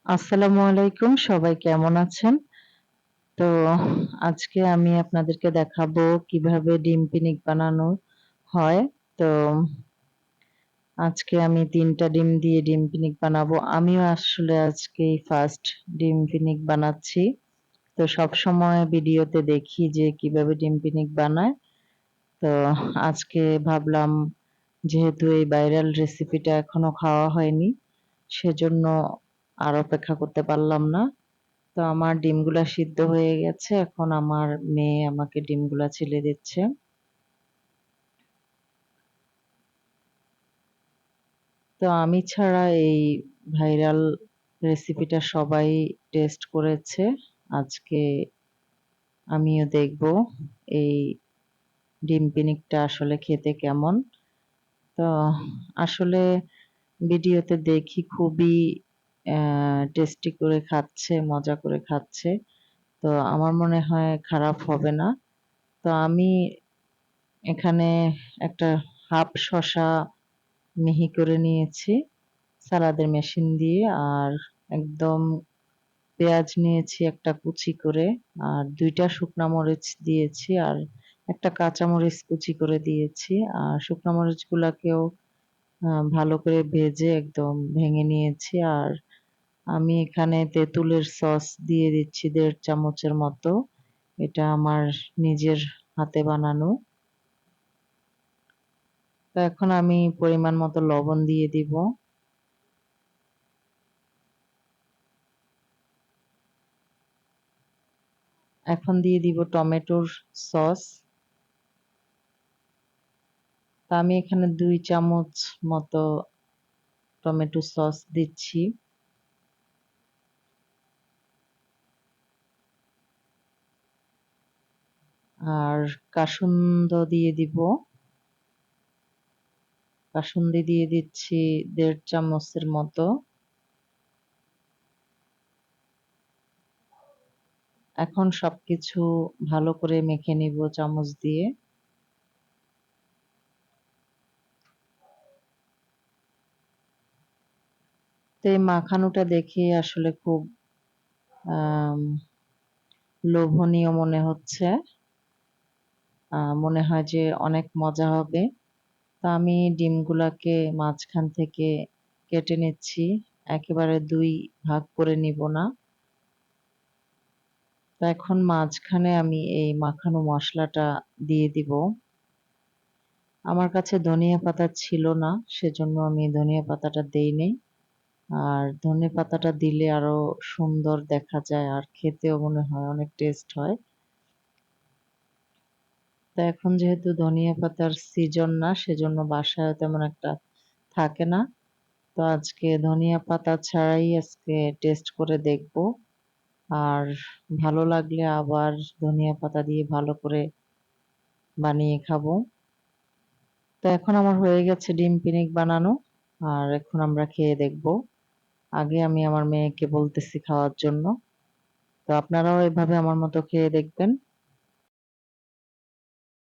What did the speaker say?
আসসালামু আলাইকুম। সবাই কেমন আছেন? তো আজকে আমি আপনাদেরকে দেখাবো কিভাবে ডিম পিনিক বানানো হয়। তো আজকে আমি ৩ টা ডিম দিয়ে ডিম পিনিক বানাবো। আমিও আসলে আজকেই ফার্স্ট ডিম পিনিক বানাচ্ছি। তো সবসময় ভিডিওতে দেখি যে কিভাবে ডিম পিনিক বানায়। তো আজকে ভাবলাম যেহেতু এই ভাইরাল রেসিপিটা এখনো খাওয়া হয়নি, সেজন্য আর অপেক্ষা করতে পারলাম না। তো আমার ডিমগুলা সিদ্ধ হয়ে গেছে। এখন আমার মেয়ে আমাকে ডিমগুলা ছিলে দিচ্ছে। তো আমি ছাড়া এই ভাইরাল রেসিপিটা সবাই টেস্ট করেছে। আজকে আমিও দেখব এই ডিম পিনিকটা আসলে খেতে কেমন। তো আসলে ভিডিওতে দেখি খুবই টেস্টি করে খাচ্ছে, মজা করে খাচ্ছে। তো আমার মনে হয় খারাপ হবে না। তো আমি এখানে একটা হাফ শসা মিহি করে নিয়েছি সালাদের মেশিন দিয়ে, আর একদম পেঁয়াজ নিয়েছি একটা কুচি করে, আর ২ টা শুকনা মরিচ দিয়েছি, আর একটা কাঁচা মরিচ কুচি করে দিয়েছি। আর শুকনা মরিচগুলাকেও ভালো করে ভেজে একদম ভেঙে নিয়েছি। আর আমি এখানে তেঁতুলের সস দিয়ে দিচ্ছি ১.৫ চামচের মতো। এটা আমার নিজের হাতে বানানো। তো এখন আমি পরিমাণ মতো লবণ দিয়ে দিব। এখন দিয়ে দিব টমেটোর সস। তা আমি এখানে ২ চামচ মতো টমেটো সস দিচ্ছি। আর কাসুন্দ দিয়ে দিব। কাসুন্দি দিয়ে দিচ্ছি ১.৫ চামচের মতো। এখন সবকিছু ভালো করে মেখে নিব চামচ দিয়ে। তো এই মাখানোটা দেখে আসলে খুব আম লোভনীয় মনে হচ্ছে। মনে হয় যে অনেক মজা হবে। তো আমি ডিমগুলাকে মাঝখান থেকে কেটে নিচ্ছি। একেবারে ২ ভাগ করে নিব না। তো এখন মাঝখানে আমি এই মাখানো মসলাটা দিয়ে দিব। আমার কাছে ধনিয়া পাতা ছিল না, সেজন্য আমি ধনিয়া পাতাটা দেইনি। আর ধনেপাতাটা দিলে আরো সুন্দর দেখা যায়, আর খেতেও মনে হয় অনেক টেস্ট হয়। তো এখন যেহেতু ধনিয়া পাতার সিজন না, সেজন্য বাসায় তেমন একটা থাকে না। তো আজকে ধনিয়া পাতা ছাড়াই আজকে টেস্ট করে দেখব। আর ভালো লাগলে আবার ধনিয়া পাতা দিয়ে ভালো করে বানিয়ে খাবো। তো এখন আমার হয়ে গেছে ডিম পিনিক বানানো। আর এখন আমরা খেয়ে দেখব। আগে আমি আমার মেয়েকে বলতেছি খাওয়ার জন্য। তো আপনারাও এভাবে আমার মতো খেয়ে দেখবেন।